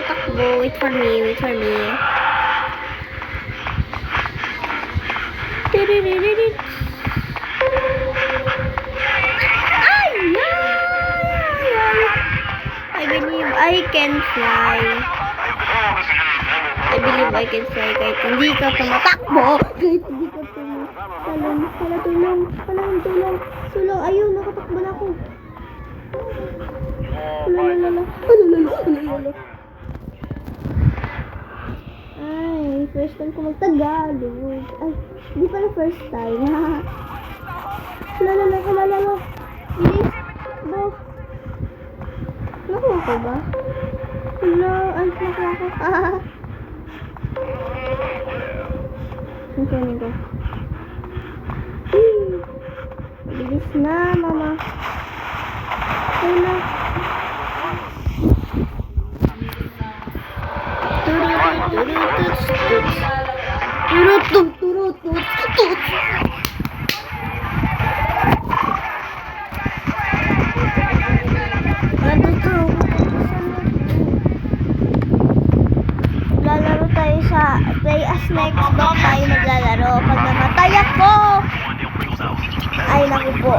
takbo. Wait for me, wait for me. I believe I can fly. I believe I can fly kahit hindi ka tumatakbo. Kahit hindi ka tumatalon. Hala, tulong. Hala, tulong. Tulong. Ayun, nakatakbo na ako. Hala. Ay, first time ko mag-Tagalog. Ay, hindi pala first time. Hala. Bilis. Bo. Nakuha ko ba? Hala, ay, nakuha ko. Ang kunin ko. Bilis na, mama. Hala. Turut. Lalaro tayo sa Play as Next Dock tayo maglalaro. Pag namatay ako, ay naku po.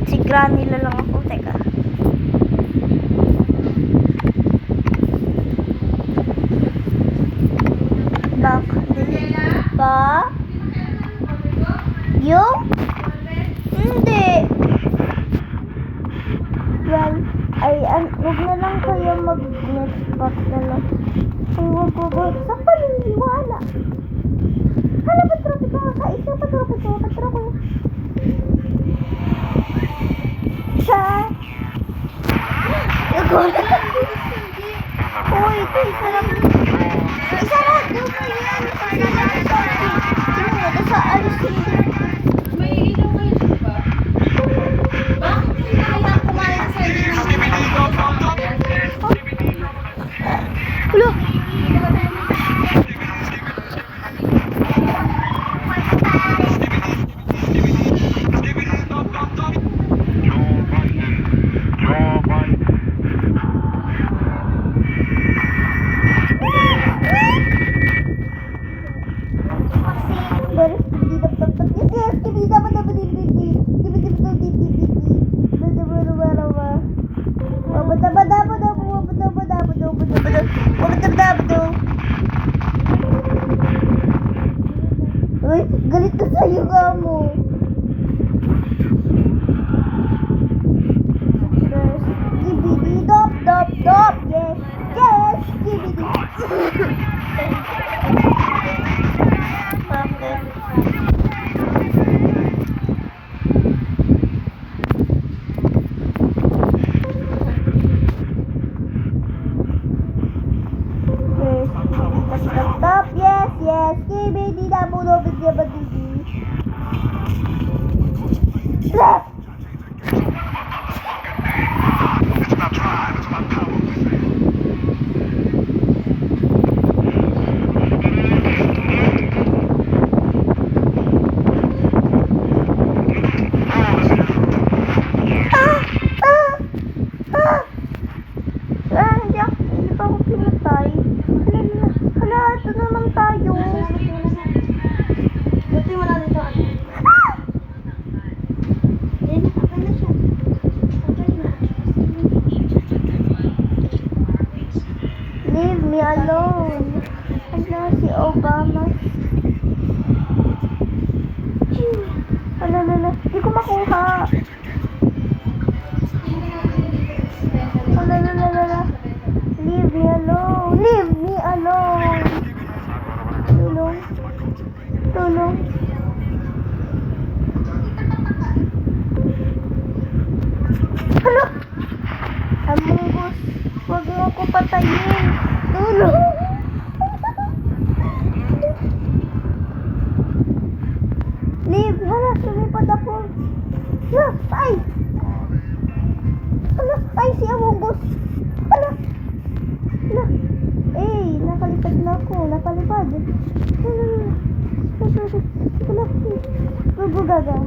Si Granny lang ako. Teka. Back. Ba? Yung? Hindi. Well, wag na lang kayo mag-next back na lang. Ay, wag. Saan pa niniwala? Hala, patropi ko. Sa isa, patropi ko. Sa? Nagulat ang bilis hindi. Oo, ito, isa lang. Isa lang, doon na yan. Sa alis hindi. May ilaw kayo dito ba? Bakit hindi kaya kumain sa inyo? Hello? Uy, galit ka sa'yo ka mo. Skibidi dop. Yes, skibidi. Bakit? Stop. Yes. Skibidi dabo badidi. Left. Hindi pa ako pinatay. Hala, ito naman tayo. Buti wala dito. Nakapal na siya. Leave me alone. Hala, si Obama. Hala. Hindi ko makuha. Hala. Leave me alone. Tulong. Hala! Amungus, wag mo ako patayin. Tulong. Leave. Hala, sumipad ako. Ay! Hala, ay si Amungus. Hala. Nakalipad na ako. Napalipad. Hala. Gugaga.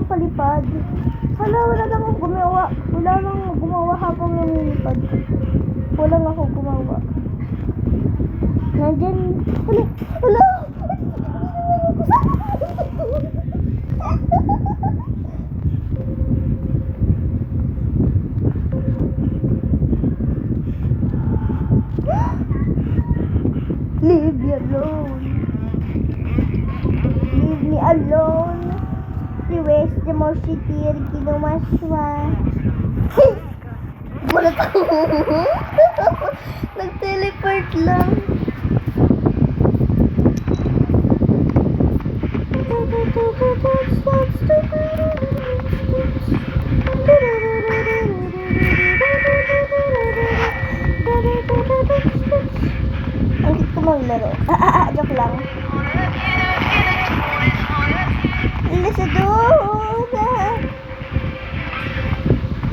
palipad. Hala, wala lang akong gumawa. Wala lang gumawa habang lumilipad. Wala lang akong gumawa. Nandyan. Hala, hala. Leave me alone. Leave me alone. Request mo si Tir Kinumaswa. Wala ako. Nag-teleport lang. Ang hit ko maglaro. Joke lang. Alis na doon.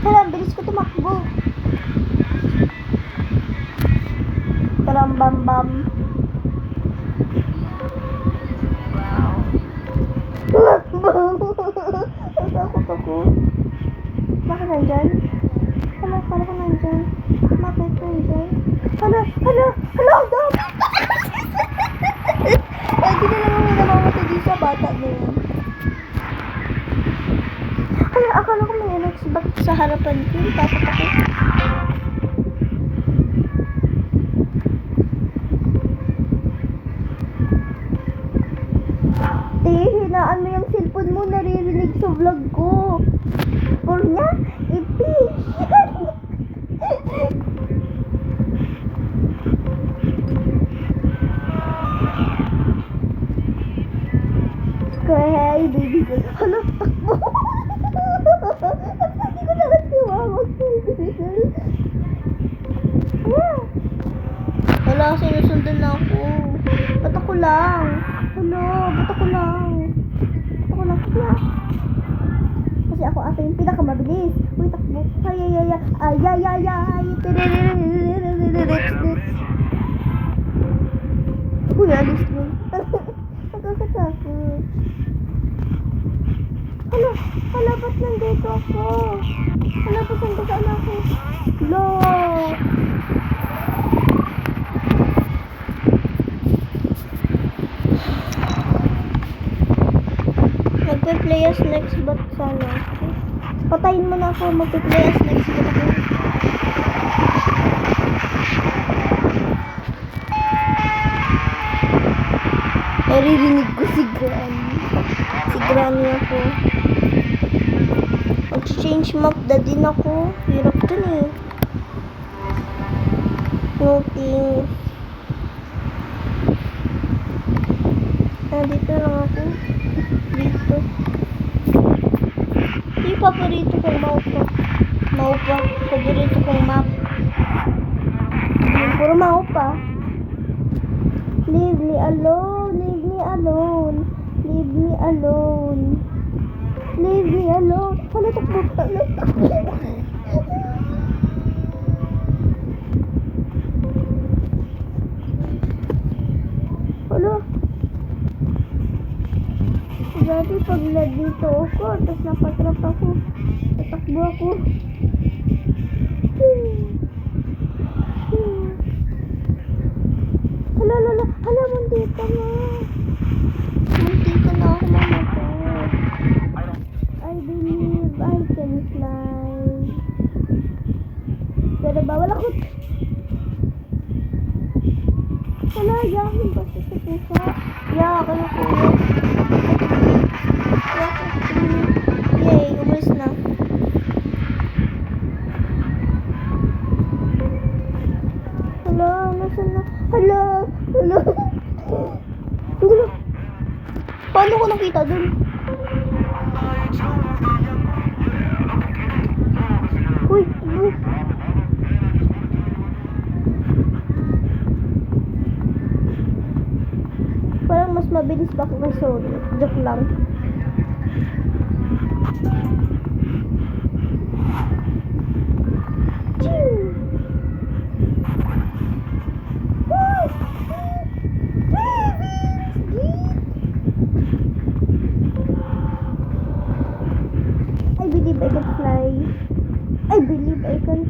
Hala, ang bilis ko tumakbo. Taram bam bam. Takot ako. Bakit nandyan? Hala, kala ko nandyan. Bakit nandyan? Hala, hala, hala, ang dami! Lagi na lang ako namamatay dito sa bata na yun. Hala, akala ko may nag-back sa harapan ko. Takot ako. Hinaan mo yung cellphone mo, naririnig sa vlog ko. Or niya, i-fish. Hey, baby girl. Hala, takbo. Hindi ko na nagtiwawag, baby girl. Hala, sinusundan na ako. Ba't ako lang? Hala, ba't ako lang? Kasi ako ata yung pinakamabilis. Uy, takbo. Ay. Uy, alis mo. Nakakatakot. Hala, ba't nandito ako? Hala, ba't nandito ako? Lo! Magpe-play as next but sana. Patayin mo na ako, magpe-play as next but ako. Naririnig ko si Granny. Si Granny ako. Mag-change map na din ako. Hirap dun eh. Nothing. Dito lang ako. Dito. Ito yung paborito kong maupa. Paborito kong map. Yung puro maupa. Leave me alone. Leave me alone. Leave me alone. Leave me alone. Hala, takbo. Hala. Dati pag dito ako, tapos napatrap ako. Tatakbo ako. Hala, muntika na. Muntika na ako mamatay. I believe I can fly. Pero bawal ako. Hala, yakin ba sa pusa? Yakin ako. Yay, umalis na. Hala, nasan na? Hala. Paano ko nakita dun? Uy. Parang mas mabilis pa ako kay Sonic. Joke lang.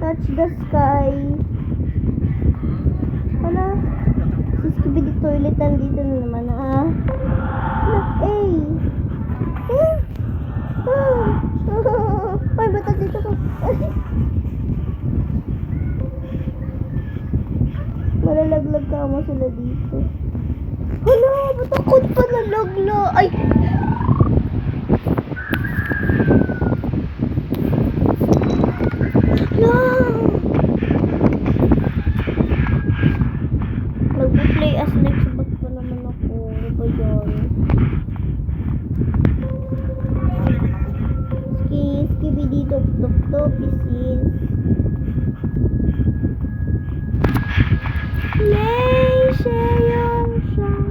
Touch the sky. Wala. Si Skibidi Toilet nandito na naman. Ah. Wala. Ay. Ay, bata dito ko. Malalaglag ka mo sila dito. Hala, batakot pa nalagla. Ay! Hala! Nagpa-play as next bot pa naman ako. Ano ba yun? Skibidi dop dop dop isis. Yay! Sheyong shang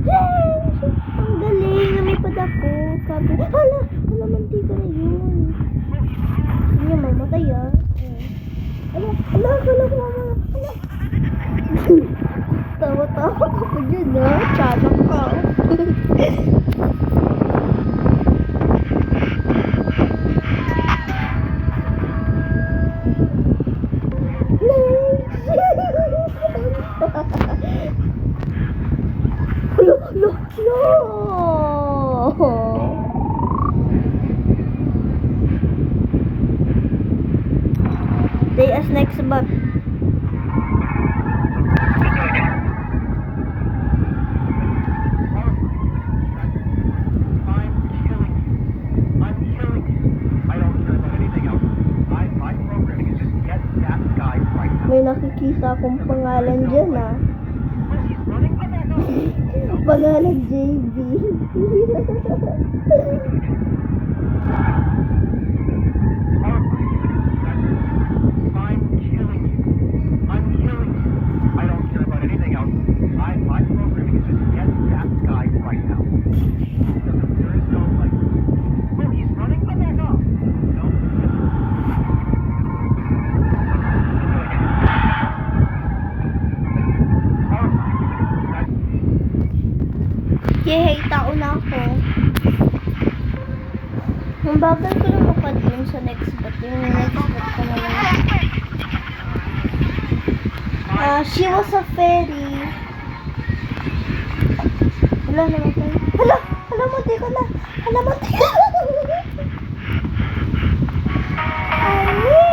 Yay! Ang galing! Lumipad ako. Sabi, hala! Hala, mantika na yun. Hindi niya mamatay ah. Hala! Hala! Hala! Hala! Hala! Tawa-tawa ako dyan ah. Tiyanak ka. No! Stay as next bot. May nakikita akong pangalan dyan ah. Pangalan JB. Yay, tao na ako. Ang bagal ko lang mapadlong sa next bot. Yung next bot ko na lang. She was a fairy. Hala, namatay. Hala! Hala, matay ka na. Hala, matay ka na. Ay!